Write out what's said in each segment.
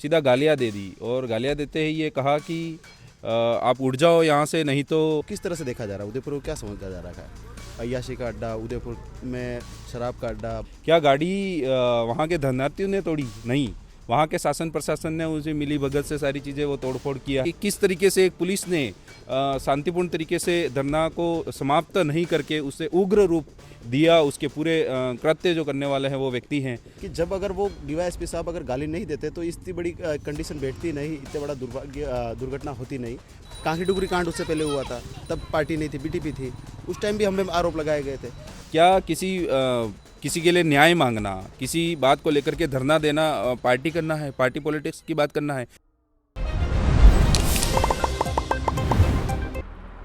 सीधा गालियाँ दे दी और गालियाँ देते ही ये कहा कि आप उठ जाओ यहाँ से, नहीं तो। किस तरह से देखा जा रहा है उदयपुर को, क्या समझा जा रहा है? अय्याशी का अड्डा, उदयपुर में शराब का अड्डा। क्या गाड़ी वहाँ के धर्नार्थियों ने तोड़ी? नहीं, वहाँ के शासन प्रशासन ने उसे मिली भगत से सारी चीज़ें वो तोड़फोड़ किया। कि किस तरीके से एक पुलिस ने शांतिपूर्ण तरीके से धरना को समाप्त नहीं करके उसे उग्र रूप दिया, उसके पूरे कृत्य जो करने वाले हैं वो व्यक्ति हैं। कि जब अगर वो डीवाईएसपी साहब अगर गाली नहीं देते तो इतनी बड़ी कंडीशन बैठती नहीं, इतने बड़ा दुर्घटना होती नहीं। कांकी डुगरी कांड उससे पहले हुआ था, तब पार्टी नहीं थी, बीटीपी थी, उस टाइम भी हमें आरोप लगाए गए थे। क्या किसी के लिए न्याय मांगना, किसी बात को लेकर के धरना देना पार्टी करना है? पार्टी पॉलिटिक्स की बात करना है?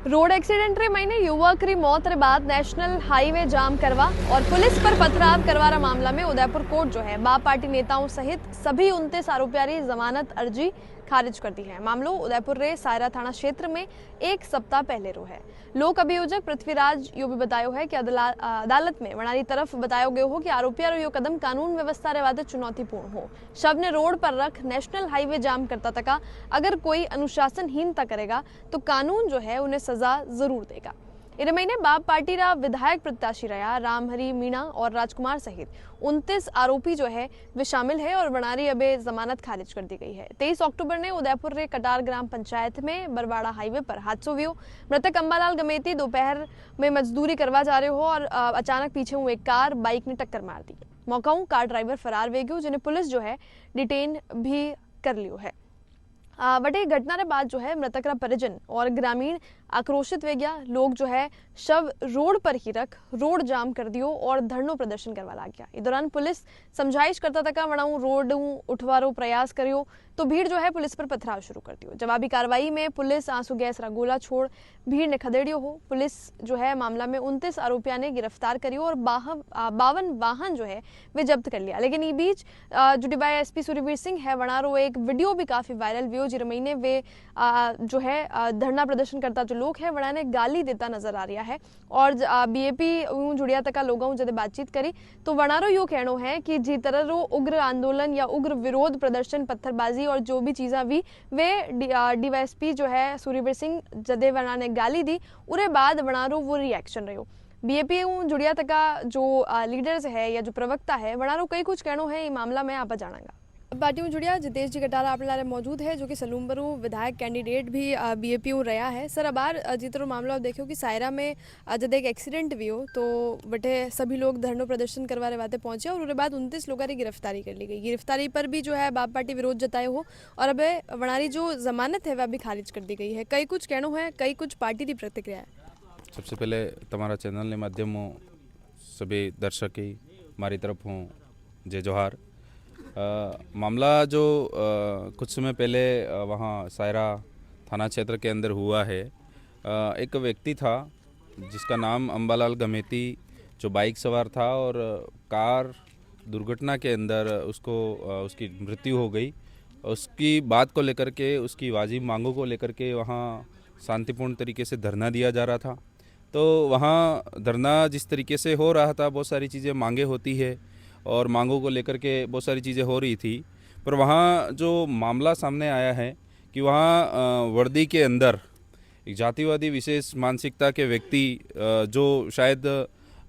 रोड एक्सीडेंट रे महीने युवक री मौत रे बाद नेशनल हाईवे जाम करवा और पुलिस पर पथराव करवारा मामला में उदयपुर कोर्ट जो है बाप पार्टी नेताओं सहित सभी 29 आरोपियों की जमानत अर्जी खारिज कर दी है। मामलो उदयपुर रे सायरा थाना क्षेत्र में एक सप्ताह पहले रो है। लोक अभियोजक पृथ्वीराज यो भी बतायो है कि अदालत में वनारी तरफ बतायो गयो हो कि आरोपियों रो यो कदम कानून व्यवस्था रे वास्ते चुनौतीपूर्ण हो। शव ने रोड पर रख नेशनल हाईवे जाम करता तका अगर कोई अनुशासनहीनता करेगा तो कानून जो है उन्हें सजा जरूर देगा। इन महीने बाप पार्टी रा विधायक प्रत्याशी रहा रामहरी मीणा और राजकुमार सहित 29 आरोपी जो है वे शामिल है और वनारी अबे जमानत खारिज कर दी गई है। 23 अक्टूबर ने उदयपुर रे कटार ग्राम पंचायत में बरवाड़ा हाईवे पर हादसो हुआ। मृतक अंबालाल गमेती दोपहर में मजदूरी करवा जा रहे हो और अचानक पीछे हुए एक कार बाइक ने टक्कर मार दी। मौकाऊ कार ड्राइवर फरार वे गयो, जिन्हें पुलिस जो है डिटेन भी कर लियो है। बटे घटना के बाद जो है मृतक का परिजन और ग्रामीण आक्रोशित वे गया। लोग जो है शव रोड पर ही रख रोड जाम कर दियो और धरनो प्रदर्शन करवा लग गया। इस दौरान पुलिस समझाइश करता तक वणाऊ रोड उठवारो प्रयास करियो तो भीड़ जो है पुलिस पर पथराव शुरू कर दियो। जवाबी कार्रवाई में पुलिस आंसू गैस रा गोला छोड़ भीड़ ने खदेड़ियो हो। पुलिस जो है मामला में 29 आरोपियों ने गिरफ्तार करियो और 52 वाहन जो है वे जब्त कर लिया। लेकिन इस बीच जो डीवाईएसपी सूर्यवीर सिंह है वनारो एक वीडियो भी काफी वायरल हुई जिर महीने वे जो है धरना प्रदर्शन करता जो लोग है वना ने गाली देता नजर आ रहा है। और बीएपी जुड़िया तक लोगों जब बातचीत करी तो वनारो यो कहनो है कि जी तरह रो उग्र आंदोलन या उग्र विरोध प्रदर्शन पत्थरबाजी और जो भी चीज़ा भी वे डीवाईएसपी जो है सूर्यवीर सिंह जदे वना ने गाली दी उरे बाद वनारो वो रिएक्शन रहो। बीएपी जुड़िया तक जो लीडर्स है या जो प्रवक्ता है वनारो कई कुछ कहनो है ये मामला में आप जानांगा। पार्टी में जुड़िया जितेश जी कटारा अपने लारे मौजूद है जो कि सलूमबरू विधायक कैंडिडेट भी बीएपी रहा है। सर अबार जितरो मामला आप देखो कि सायरा में जब एक एक्सीडेंट भी हो तो बटे सभी लोग धरनो प्रदर्शन करवा रहे बातें पहुंचे और उसके बाद 29 लोगों की गिरफ्तारी कर ली गई। गिरफ्तारी पर भी जो है बाप पार्टी विरोध जताए हो और अब वनारी जो जमानत है वह भी खारिज कर दी गई है। कई कुछ कहनो है, कई कुछ पार्टी की प्रतिक्रिया है। सबसे पहले तुम्हारा चैनल ने माध्यमों सभी दर्शक ही हमारी तरफ हों जय जोहार। मामला जो कुछ समय पहले वहाँ सायरा थाना क्षेत्र के अंदर हुआ है। एक व्यक्ति था जिसका नाम अंबालाल गमेती जो बाइक सवार था और कार दुर्घटना के अंदर उसकी मृत्यु हो गई। उसकी बात को लेकर के, उसकी वाजिब मांगों को लेकर के वहाँ शांतिपूर्ण तरीके से धरना दिया जा रहा था। तो वहाँ धरना जिस तरीके से हो रहा था, बहुत सारी चीज़ें मांगे होती है और मांगों को लेकर के बहुत सारी चीज़ें हो रही थी। पर वहाँ जो मामला सामने आया है कि वहाँ वर्दी के अंदर एक जातिवादी विशेष मानसिकता के व्यक्ति जो शायद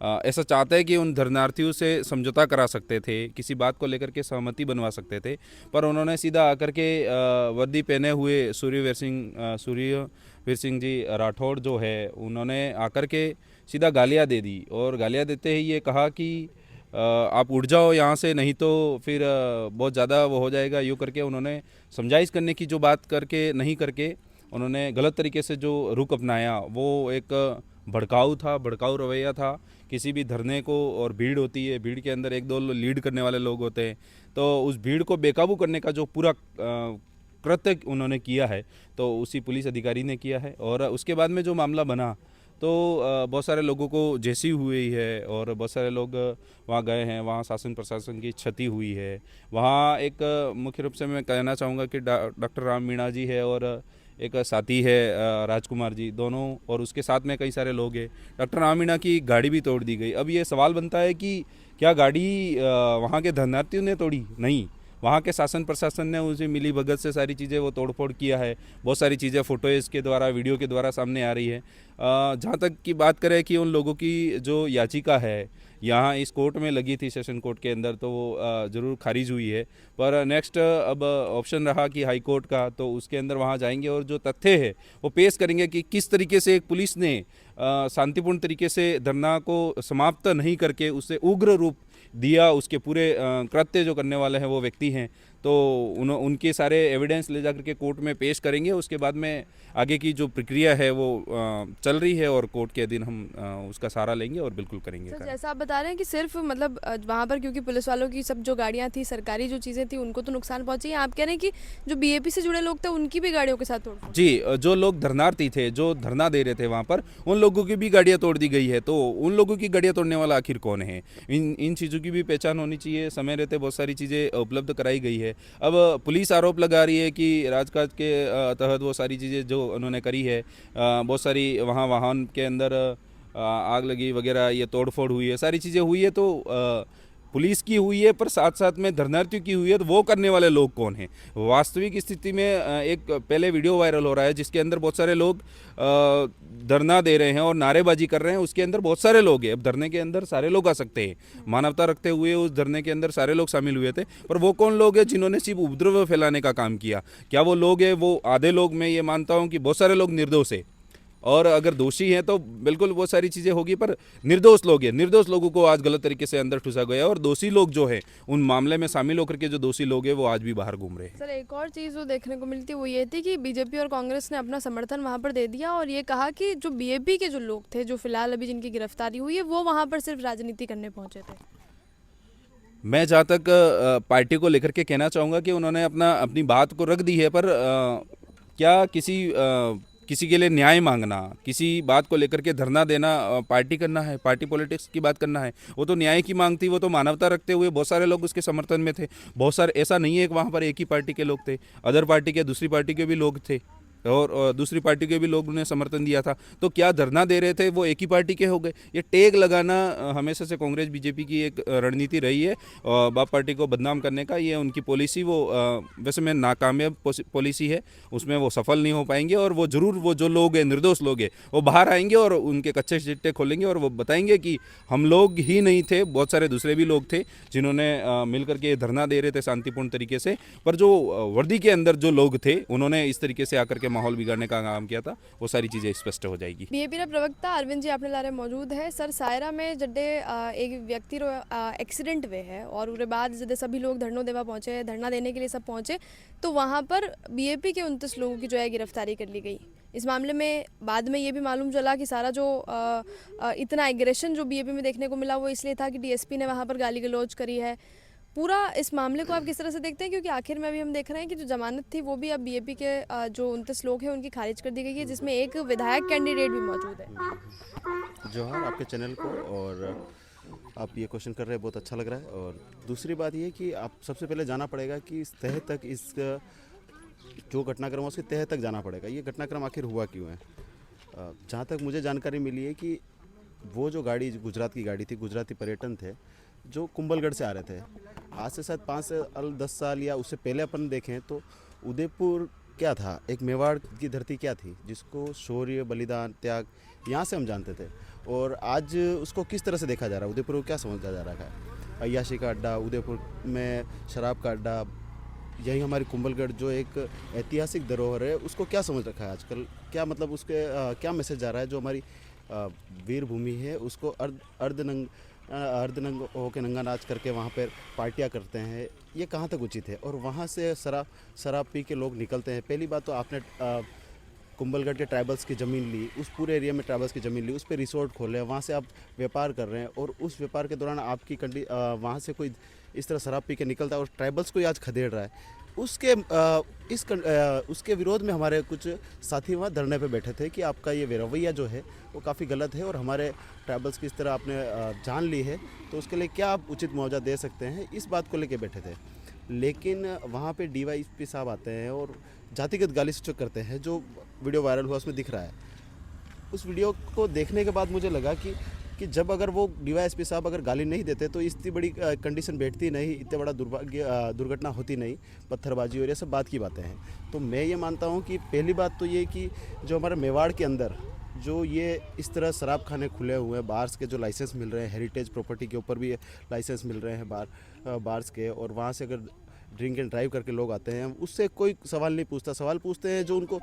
ऐसा चाहते हैं कि उन धरनार्थियों से समझौता करा सकते थे, किसी बात को लेकर के सहमति बनवा सकते थे, पर उन्होंने सीधा आकर के वर्दी पहने हुए सूर्यवीर सिंह जी राठौड़ जो है उन्होंने आकर के सीधा गालियाँ दे दी और गालियाँ देते ही ये कहा कि आप उठ जाओ यहाँ से, नहीं तो फिर बहुत ज़्यादा वो हो जाएगा। यूँ करके उन्होंने समझाइश करने की जो बात करके नहीं करके उन्होंने गलत तरीके से जो रुख अपनाया वो एक भड़काऊ रवैया था। किसी भी धरने को और भीड़ होती है, भीड़ के अंदर एक दो लीड करने वाले लोग होते हैं, तो उस भीड़ को बेकाबू करने का जो पूरा कृत्य उन्होंने किया है तो उसी पुलिस अधिकारी ने किया है। और उसके बाद में जो मामला बना तो बहुत सारे लोगों को जैसी हुई है और बहुत सारे लोग वहाँ गए हैं, वहाँ शासन प्रशासन की क्षति हुई है। वहाँ एक मुख्य रूप से मैं कहना चाहूँगा कि डॉक्टर राम मीणा जी है और एक साथी है राजकुमार जी, दोनों, और उसके साथ में कई सारे लोग हैं। डॉक्टर राम मीणा की गाड़ी भी तोड़ दी गई। अब ये सवाल बनता है कि क्या गाड़ी वहाँ के धरनार्थियों ने तोड़ी? नहीं, वहाँ के शासन प्रशासन ने उसे मिली भगत से सारी चीज़ें वो तोड़फोड़ किया है। बहुत सारी चीज़ें फ़ोटोज़ के द्वारा, वीडियो के द्वारा सामने आ रही है। जहाँ तक की बात करें कि उन लोगों की जो याचिका है यहाँ इस कोर्ट में लगी थी, सेशन कोर्ट के अंदर, तो वो ज़रूर खारिज हुई है। पर नेक्स्ट अब ऑप्शन रहा कि हाई कोर्ट का, तो उसके अंदर वहाँ जाएंगे और जो तथ्य है वो पेश करेंगे कि किस तरीके से एक पुलिस ने शांतिपूर्ण तरीके से धरना को समाप्त नहीं करके उससे उग्र रूप दिया। उसके पूरे कृत्य जो करने वाले हैं वो व्यक्ति हैं, तो उनके सारे एविडेंस ले जाकर के कोर्ट में पेश करेंगे। उसके बाद में आगे की जो प्रक्रिया है वो चल रही है और कोर्ट के दिन हम उसका सहारा लेंगे और बिल्कुल करेंगे। सर, जैसा आप बता रहे हैं कि सिर्फ मतलब वहाँ पर क्योंकि पुलिस वालों की सब जो गाड़ियाँ थी, सरकारी जो चीज़ें थी, उनको तो नुकसान पहुँची है। आप कह रहे हैं कि जो बीएपी से जुड़े लोग थे उनकी भी गाड़ियों के साथ तोड़फोड़? जी, जो लोग धरनार्थी थे, जो धरना दे रहे थे वहाँ पर, उन लोगों की भी गाड़ियाँ तोड़ दी गई है। तो उन लोगों की गाड़ियाँ तोड़ने वाला आखिर कौन है? इन चीज़ों की भी पहचान होनी चाहिए। समय रहते बहुत सारी चीज़ें उपलब्ध कराई गई है। अब पुलिस आरोप लगा रही है कि राजकाज के तहत वो सारी चीज़ें जो उन्होंने करी है, बहुत सारी वहाँ वाहन के अंदर आग लगी वगैरह, ये तोड़फोड़ हुई है, सारी चीज़ें हुई है, तो पुलिस की हुई है, पर साथ साथ में धरनार्थियों की हुई है। तो वो करने वाले लोग कौन हैं? वास्तविक स्थिति में एक पहले वीडियो वायरल हो रहा है जिसके अंदर बहुत सारे लोग धरना दे रहे हैं और नारेबाजी कर रहे हैं। उसके अंदर बहुत सारे लोग हैं। अब धरने के अंदर सारे लोग आ सकते हैं, मानवता रखते हुए उस धरने के अंदर सारे लोग शामिल हुए थे। पर वो कौन लोग हैं जिन्होंने सिर्फ उपद्रव फैलाने का काम किया? क्या वो लोग हैं? वो आधे लोग, मैं ये मानता हूँ कि बहुत सारे लोग निर्दोष है, और अगर दोषी हैं तो बिल्कुल वो सारी चीज़ें होगी, पर निर्दोष लोग हैं। निर्दोष लोगों को आज गलत तरीके से अंदर ठुसा गया, और दोषी लोग जो है उन मामले में शामिल होकर के जो दोषी लोग हैं वो आज भी बाहर घूम रहे हैं। सर, एक और चीज़ जो देखने को मिलती है वो ये थी कि बीजेपी और कांग्रेस ने अपना समर्थन वहाँ पर दे दिया और ये कहा कि जो बीएपी के जो लोग थे, जो फिलहाल अभी जिनकी गिरफ्तारी हुई है, वो वहाँ पर सिर्फ राजनीति करने पहुँचे थे। मैं जहाँ तक पार्टी को लेकर के कहना चाहूँगा कि उन्होंने अपनी बात को रख दी है, पर क्या किसी के लिए न्याय मांगना, किसी बात को लेकर के धरना देना पार्टी करना है? पार्टी पॉलिटिक्स की बात करना है? वो तो न्याय की मांग थी, वो तो मानवता रखते हुए बहुत सारे लोग उसके समर्थन में थे। बहुत सारे, ऐसा नहीं है कि वहाँ पर एक ही पार्टी के लोग थे, अदर पार्टी के, दूसरी पार्टी के भी लोग थे, और दूसरी पार्टी के भी लोगों ने समर्थन दिया था। तो क्या धरना दे रहे थे वो एक ही पार्टी के हो गए? ये टैग लगाना हमेशा से कांग्रेस बीजेपी की एक रणनीति रही है, बाप पार्टी को बदनाम करने का। ये उनकी पॉलिसी, वो वैसे में नाकामयाब पॉलिसी है, उसमें वो सफल नहीं हो पाएंगे। और वो जरूर, वो जो लोग हैं, निर्दोष लोग हैं, वो बाहर आएंगे और उनके कच्चे चिट्टे खोलेंगे और वो बताएंगे कि हम लोग ही नहीं थे, बहुत सारे दूसरे भी लोग थे जिन्होंने मिल करके धरना दे रहे थे शांतिपूर्ण तरीके से। पर जो वर्दी के अंदर जो लोग थे उन्होंने इस तरीके से आकर के माहौल बिगाड़ने का काम किया था, वो सारी चीज़ें स्पष्ट हो जाएगी। बीएपी प्रवक्ता अरविंद जी आपने लारे मौजूद है। सर, सायरा में जड्डे एक व्यक्ति रो एक्सीडेंट हुए है और उसके बाद जब सभी लोग धरना देवा पहुंचे, धरना देने के लिए सब पहुंचे, तो वहां पर बीएपी के 29 लोगों की जो है गिरफ्तारी कर ली गई। इस मामले में बाद में ये भी मालूम चला कि सारा जो इतना एग्रेशन जो बीएपी में देखने को मिला वो इसलिए था कि डीएसपी ने वहाँ पर गाली गलौज करी है। पूरा इस मामले को आप किस तरह से देखते हैं? क्योंकि आखिर में अभी हम देख रहे हैं कि जो जमानत थी वो भी अब बीएपी के जो 29 लोग हैं उनकी खारिज कर दी गई है, जिसमें एक विधायक कैंडिडेट भी मौजूद है। जोहार आपके चैनल को, और आप ये क्वेश्चन कर रहे हैं, बहुत अच्छा लग रहा है। और दूसरी बात ये कि आप सबसे पहले जाना पड़ेगा कि इस तह तक, इस जो घटनाक्रम है उसके तह तक जाना पड़ेगा। ये घटनाक्रम आखिर हुआ क्यों है? जहाँ तक मुझे जानकारी मिली है कि वो जो गाड़ी गुजरात की गाड़ी थी, गुजराती पर्यटन थे जो कुंभलगढ़ से आ रहे थे। आज से शायद 5 से 10 साल या उससे पहले अपन देखें तो उदयपुर क्या था, एक मेवाड़ की धरती क्या थी, जिसको शौर्य, बलिदान, त्याग यहाँ से हम जानते थे। और आज उसको किस तरह से देखा जा रहा है? उदयपुर को क्या समझा जा रहा है? अय्याशी का अड्डा, उदयपुर में शराब का अड्डा, यही हमारी कुंभलगढ़ जो एक ऐतिहासिक धरोहर है, उसको क्या समझ रखा है आजकल? क्या मतलब उसके क्या मैसेज जा रहा है? जो हमारी वीर भूमि है उसको अर्धनंग होकर नंगा नाच करके वहाँ पर पार्टियाँ करते हैं, ये कहाँ तक उचित है? और वहाँ से शराब पी के लोग निकलते हैं। पहली बात तो आपने कुंभलगढ़ के ट्राइबल्स की ज़मीन ली, उस पूरे एरिया में ट्राइबल्स की ज़मीन ली, उस पर रिसोर्ट खोले, वहाँ से आप व्यापार कर रहे हैं, और उस व्यापार के दौरान आपकी वहाँ से कोई इस तरह शराब पी के निकलता है और ट्राइबल्स को आज खदेड़ रहा है। उसके विरोध में हमारे कुछ साथी वहाँ धरने पे बैठे थे कि आपका ये रवैया जो है वो काफ़ी गलत है, और हमारे ट्राइबल्स की इस तरह आपने जान ली है तो उसके लिए क्या आप उचित मुआवजा दे सकते हैं, इस बात को लेके बैठे थे। लेकिन वहाँ पे डीवाईएसपी साहब आते हैं और जातिगत गाली सूचक करते हैं, जो वीडियो वायरल हुआ उसमें दिख रहा है। उस वीडियो को देखने के बाद मुझे लगा कि कि जब अगर वो डीवाईएसपी साहब अगर गाली नहीं देते तो इतनी बड़ी कंडीशन बैठती नहीं, इतने बड़ा दुर्घटना होती नहीं, पत्थरबाजी और ये सब बात की बातें हैं। तो मैं ये मानता हूँ कि पहली बात तो ये कि जो हमारे मेवाड़ के अंदर जो ये इस तरह शराब खाने खुले हुए हैं, बार्स के जो लाइसेंस मिल रहे हैं, हेरिटेज प्रॉपर्टी के ऊपर भी लाइसेंस मिल रहे हैं बार्स के, और वहाँ से अगर ड्रिंक एंड ड्राइव करके लोग आते हैं, उससे कोई सवाल नहीं पूछता। सवाल पूछते हैं जो उनको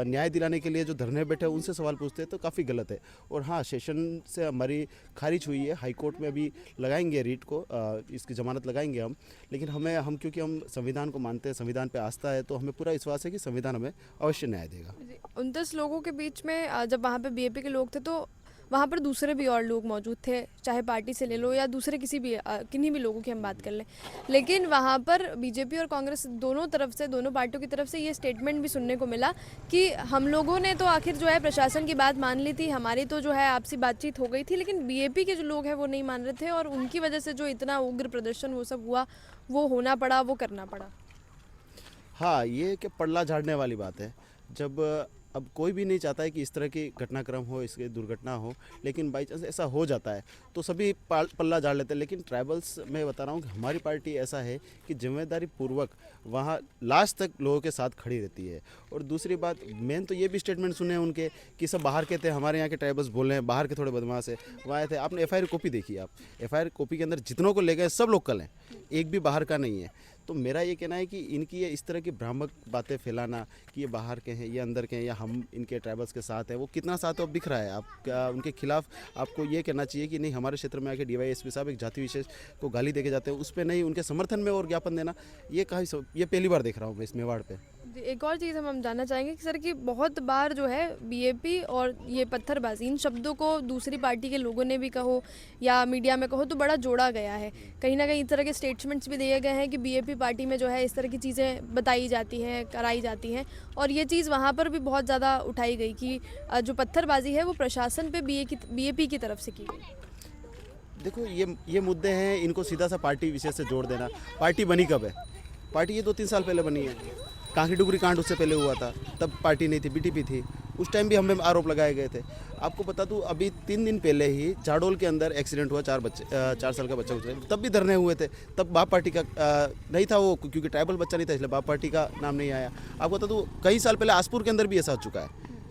न्याय दिलाने के लिए जो धरने बैठे हैं उनसे सवाल पूछते हैं, तो काफ़ी गलत है। और हाँ, सेशन से हमारी खारिज हुई है, हाई कोर्ट में अभी लगाएंगे रीट को, इसकी जमानत लगाएंगे हम। लेकिन हम क्योंकि हम संविधान को मानते हैं, संविधान पे आस्था है, तो हमें पूरा विश्वास है कि संविधान हमें अवश्य न्याय देगा। 29 लोगों के बीच में जब वहाँ पे बीएपी के लोग थे तो वहाँ पर दूसरे भी और लोग मौजूद थे, चाहे पार्टी से ले लो या दूसरे किन्हीं भी लोगों की हम बात कर लें। लेकिन वहाँ पर बीजेपी और कांग्रेस दोनों पार्टियों की तरफ से ये स्टेटमेंट भी सुनने को मिला कि हम लोगों ने तो आखिर जो है प्रशासन की बात मान ली थी, हमारी तो जो है आपसी बातचीत हो गई थी, लेकिन बीएपी के जो लोग हैं वो नहीं मान रहे थे और उनकी वजह से जो इतना उग्र प्रदर्शन वो सब हुआ, वो होना पड़ा, वो करना पड़ा। हाँ, ये कि पल्ला झाड़ने वाली बात है। जब अब कोई भी नहीं चाहता है कि इस तरह की घटनाक्रम हो, इसकी दुर्घटना हो, लेकिन बाई चांस ऐसा हो जाता है तो सभी पल्ला झाड़ लेते हैं। लेकिन ट्राइबल्स, मैं बता रहा हूँ कि हमारी पार्टी ऐसा है कि जिम्मेदारी पूर्वक वहाँ लास्ट तक लोगों के साथ खड़ी रहती है। और दूसरी बात, मेन तो ये भी स्टेटमेंट सुने हैं उनके कि सब बाहर के थे, हमारे यहाँ के ट्राइबल्स बोल रहे हैं बाहर के थोड़े बदमाश है, वहाँ थे। आपने एफआईआर कॉपी देखी, आप एफआईआर कॉपी के अंदर जितनों को ले गए सब लोकल हैं, एक भी बाहर का नहीं है। तो मेरा ये कहना है कि इनकी ये इस तरह की भ्रामक बातें फैलाना कि ये बाहर के हैं, ये अंदर के हैं, या हम इनके ट्राइबल्स के साथ हैं, वो कितना साथ है वो दिख रहा है। आप क्या उनके खिलाफ आपको ये कहना चाहिए कि नहीं, हमारे क्षेत्र में आके डीवाईएसपी साहब एक जाति विशेष को गाली देके जाते हैं, उस पर नहीं उनके समर्थन में और ज्ञापन देना, ये पहली बार देख रहा हूँ मैं इस मेवाड़ पे। एक और चीज़ हम जानना चाहेंगे कि सर कि बहुत बार जो है बीएपी और ये पत्थरबाजी, इन शब्दों को दूसरी पार्टी के लोगों ने भी कहो या मीडिया में कहो तो बड़ा जोड़ा गया है। कहीं ना कहीं इस तरह के स्टेटमेंट्स भी दिए गए हैं कि बीएपी पार्टी में जो है इस तरह की चीज़ें बताई जाती हैं, कराई जाती हैं, और ये चीज़ वहाँ पर भी बहुत ज़्यादा उठाई गई कि जो पत्थरबाजी है वो प्रशासन पे बीएपी की तरफ से की गई। देखो, ये मुद्दे हैं, इनको सीधा सा पार्टी विशेष से जोड़ देना। पार्टी बनी कब है? पार्टी ये 2-3 साल पहले बनी है। कांकी डुगरी कांड उससे पहले हुआ था, तब पार्टी नहीं थी, बीटीपी थी। उस टाइम भी हमें आरोप लगाए गए थे। आपको बता दूं, अभी 3 दिन पहले ही जाडोल के अंदर एक्सीडेंट हुआ, 4 साल का बच्चा गुजरा, तब भी धरने हुए थे। तब बाप पार्टी का नहीं था वो, क्योंकि ट्राइबल बच्चा नहीं था, इसलिए बाप पार्टी का नाम नहीं आया। आपको बता दूं, कई साल पहले आसपुर के अंदर भी ऐसा हो चुका है,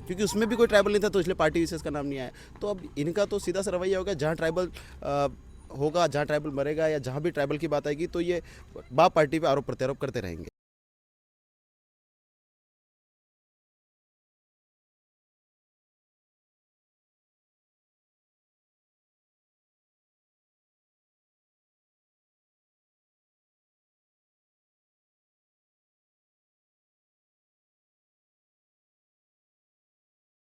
क्योंकि उसमें भी कोई ट्राइबल नहीं था, तो इसलिए पार्टी विशेष का नाम नहीं आया। तो अब इनका तो सीधा सा रवैया होगा, जहाँ ट्राइबल होगा, जहाँ ट्राइबल मरेगा या जहाँ भी ट्राइबल की बात आएगी, तो ये बाप पार्टी पे आरोप प्रत्यारोप करते रहेंगे।